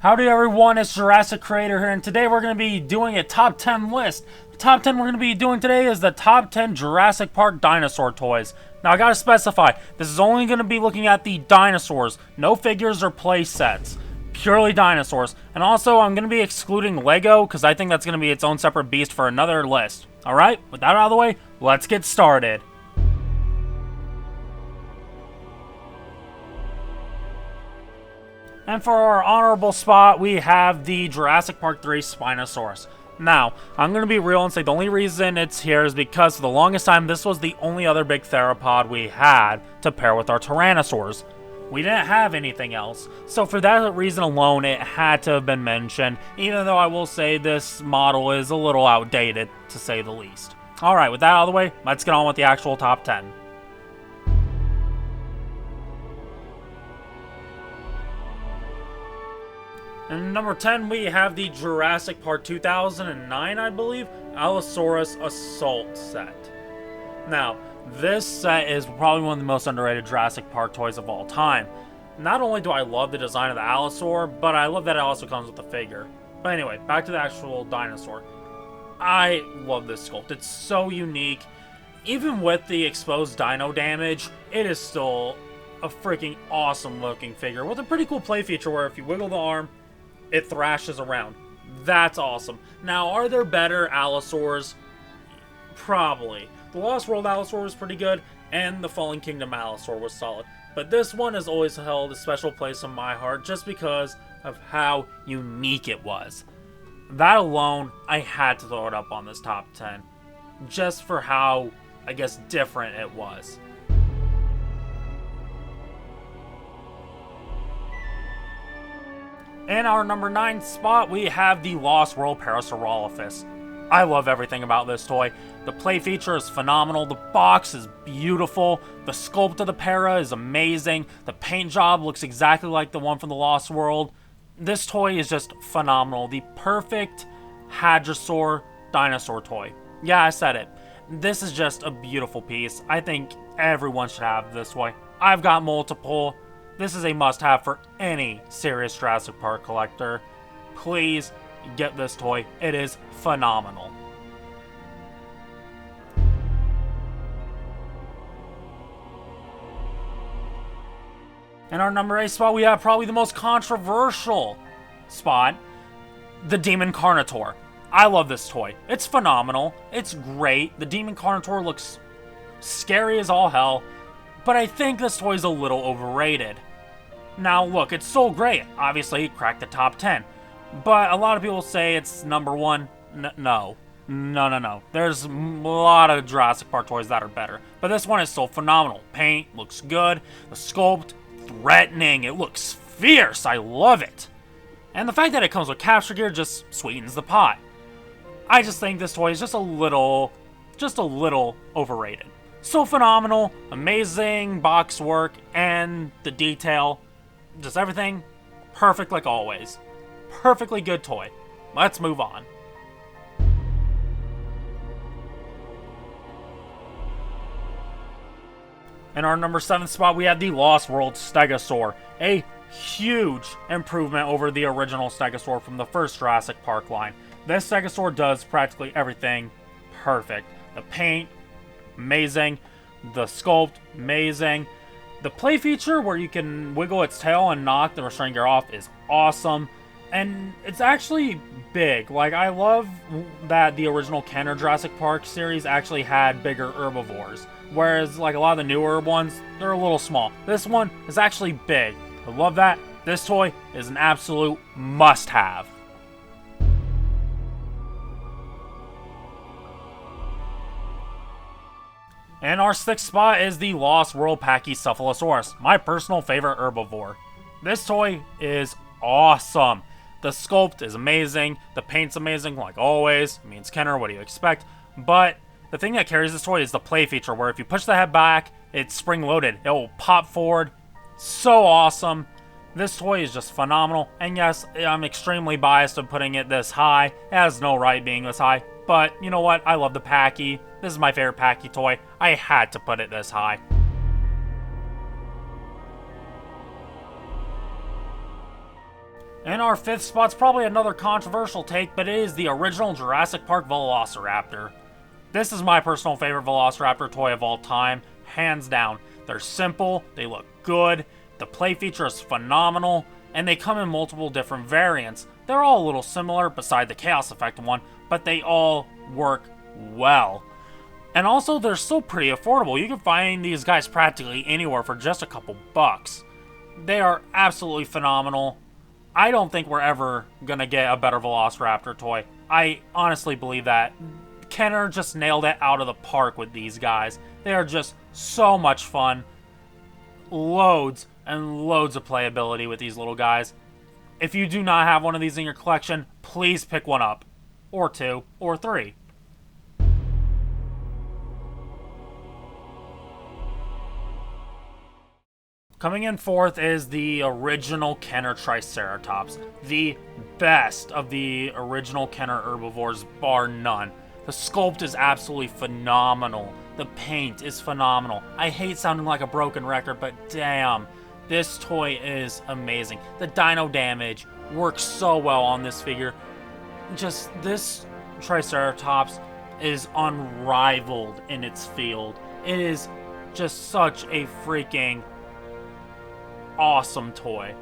Howdy everyone, it's Jurassic Creator here, and today we're going to be doing a top 10 list. The top 10 we're going to be doing today is the top 10 Jurassic Park dinosaur toys. Now I gotta specify, this is only going to be looking at the dinosaurs, no figures or play sets. Purely dinosaurs. And also, I'm going to be excluding Lego, because I think that's going to be its own separate beast for another list. Alright, with that out of the way, let's get started. And for our honorable spot, we have the Jurassic Park 3 Spinosaurus. Now, I'm going to be real and say the only reason it's here is because for the longest time, this was the only other big theropod we had to pair with our Tyrannosaurs. We didn't have anything else, so for that reason alone, it had to have been mentioned, even though I will say this model is a little outdated, to say the least. Alright, with that out of the way, let's get on with the actual top 10. And number 10, we have the Jurassic Park 2009, I believe, Allosaurus Assault set. Now, this set is probably one of the most underrated Jurassic Park toys of all time. Not only do I love the design of the Allosaur, but I love that it also comes with the figure. But anyway, back to the actual dinosaur. I love this sculpt. It's so unique. Even with the exposed dino damage, it is still a freaking awesome looking figure with a pretty cool play feature where if you wiggle the arm, it thrashes around. That's awesome. Now, are there better Allosaurs? Probably. The Lost World Allosaur was pretty good, and the Fallen Kingdom Allosaur was solid. But this one has always held a special place in my heart just because of how unique it was. That alone, I had to throw it up on this top 10. Just for how, I guess, different it was. In our number 9 spot, we have the Lost World Parasolus. I love everything about this toy. The play feature is phenomenal, the box is beautiful, the sculpt of the para is amazing, the paint job looks exactly like the one from the Lost World. This toy is just phenomenal. The perfect Hadrosaur dinosaur toy. Yeah, I said it. This is just a beautiful piece. I think everyone should have this toy. I've got multiple. This is a must-have for any serious Jurassic Park collector. Please get this toy. It is phenomenal. In our number 8 spot, we have probably the most controversial spot, the Demon Carnivore. I love this toy. It's phenomenal. It's great. The Demon Carnivore looks scary as all hell, but I think this toy is a little overrated. Now, look, it's so great. Obviously, it cracked the top 10. But a lot of people say it's number 1. No. There's a lot of Jurassic Park toys that are better. But this one is so phenomenal. Paint looks good. The sculpt, threatening. It looks fierce. I love it. And the fact that it comes with capture gear just sweetens the pot. I just think this toy is just a little overrated. So phenomenal, amazing box work, and the detail. Just everything perfect like always. Perfectly good toy. Let's move on. In our number 7 spot, we have the Lost World Stegosaur. A huge improvement over the original Stegosaur from the first Jurassic Park line. This Stegosaur does practically everything perfect. The paint, amazing. The sculpt, amazing. The play feature where you can wiggle its tail and knock the restraining gear off is awesome. And it's actually big. Like, I love that the original Kenner Jurassic Park series actually had bigger herbivores. Whereas, like, a lot of the newer ones, they're a little small. This one is actually big. I love that. This toy is an absolute must-have. And our 6th spot is the Lost World Pysealosaurus, my personal favorite herbivore. This toy is awesome. The sculpt is amazing, the paint's amazing, like always. I mean, it's Kenner, what do you expect? But the thing that carries this toy is the play feature, where if you push the head back, it's spring-loaded. It will pop forward. So awesome. This toy is just phenomenal. And yes, I'm extremely biased of putting it this high. It has no right being this high. But you know what? I love the Packy. This is my favorite Packy toy. I had to put it this high. And our fifth spot's probably another controversial take, but it is the original Jurassic Park Velociraptor. This is my personal favorite Velociraptor toy of all time, hands down. They're simple, they look good, the play feature is phenomenal, and they come in multiple different variants. They're all a little similar, beside the Chaos Effect one, but they all work well. And also, they're still pretty affordable. You can find these guys practically anywhere for just a couple bucks. They are absolutely phenomenal. I don't think we're ever gonna get a better Velociraptor toy. I honestly believe that. Kenner just nailed it out of the park with these guys. They are just so much fun. Loads and loads of playability with these little guys. If you do not have one of these in your collection, please pick one up. Or two, or three. Coming in fourth is the original Kenner Triceratops. The best of the original Kenner herbivores, bar none. The sculpt is absolutely phenomenal. The paint is phenomenal. I hate sounding like a broken record, but damn, this toy is amazing. The dino damage works so well on this figure. Just, this Triceratops is unrivaled in its field. It is just such a freaking awesome toy.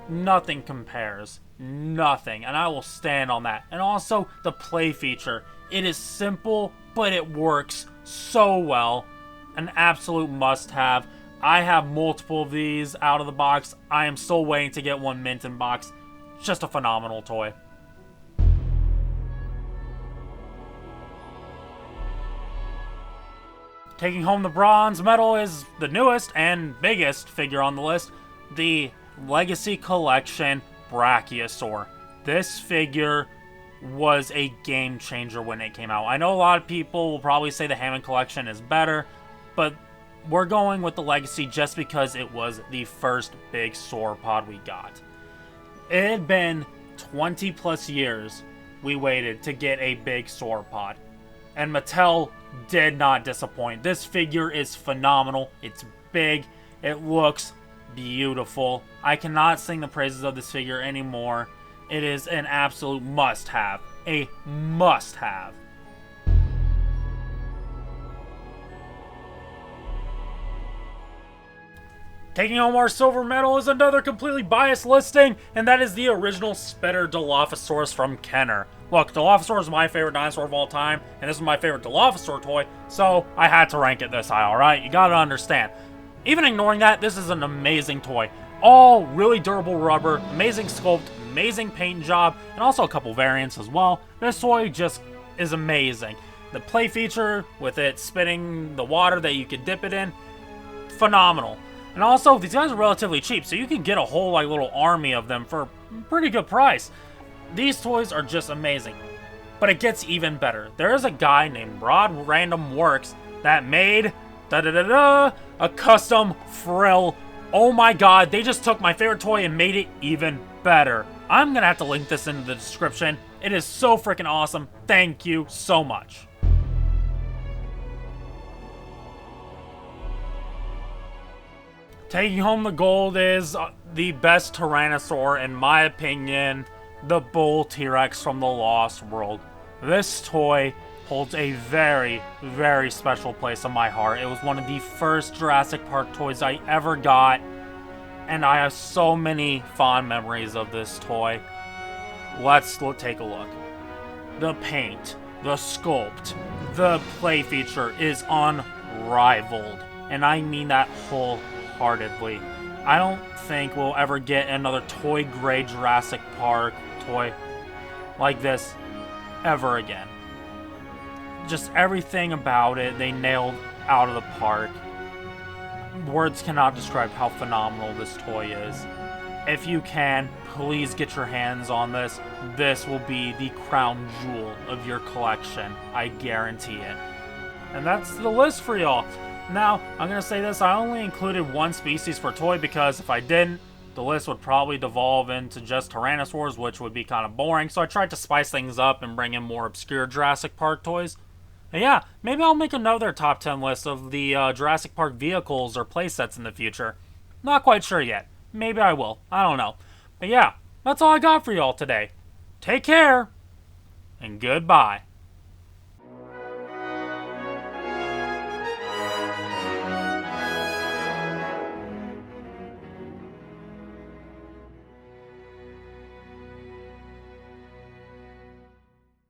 Nothing compares. Nothing. And I will stand on that. And also, the play feature. It is simple, but it works so well. An absolute must-have. I have multiple of these out of the box. I am still waiting to get one mint in box. Just a phenomenal toy. Taking home the bronze medal is the newest and biggest figure on the list, the Legacy Collection Brachiosaur. This figure was a game changer when it came out. I know a lot of people will probably say the Hammond Collection is better, but we're going with the Legacy just because it was the first big sauropod we got. It had been 20 plus years we waited to get a big sauropod, and Mattel did not disappoint. This figure is phenomenal. It's big. It looks beautiful. I cannot sing the praises of this figure anymore. It is an absolute must-have. A must-have. Taking home our silver medal is another completely biased listing, and that is the original Spitter Dilophosaurus from Kenner. Look, Dilophosaurus is my favorite dinosaur of all time, and this is my favorite Dilophosaur toy, so I had to rank it this high, alright? You gotta understand. Even ignoring that, this is an amazing toy. All really durable rubber, amazing sculpt, amazing paint job, and also a couple variants as well. This toy just is amazing. The play feature with it spitting the water that you could dip it in, phenomenal. And also, these guys are relatively cheap, so you can get a whole little army of them for a pretty good price. These toys are just amazing. But it gets even better. There is a guy named Rod Random Works that made a custom frill. Oh my god, they just took my favorite toy and made it even better. I'm gonna have to link this in the description. It is so freaking awesome. Thank you so much. Taking home the gold is the best Tyrannosaur, in my opinion, the bull T-Rex from the Lost World. This toy holds a very, very special place in my heart. It was one of the first Jurassic Park toys I ever got, and I have so many fond memories of this toy. Let's take a look. The paint, the sculpt, the play feature is unrivaled, and I mean that wholeheartedly. I don't think we'll ever get another toy-grade Jurassic Park toy like this ever again. Just everything about it, they nailed out of the park. Words cannot describe how phenomenal this toy is. If you can, please get your hands on this. This will be the crown jewel of your collection. I guarantee it. And that's the list for y'all. Now, I'm going to say this, I only included one species per toy because if I didn't, the list would probably devolve into just Tyrannosaurs, which would be kind of boring. So I tried to spice things up and bring in more obscure Jurassic Park toys. And yeah, maybe I'll make another top 10 list of the Jurassic Park vehicles or playsets in the future. Not quite sure yet. Maybe I will. I don't know. But yeah, That's all I got for y'all today. Take care, and goodbye.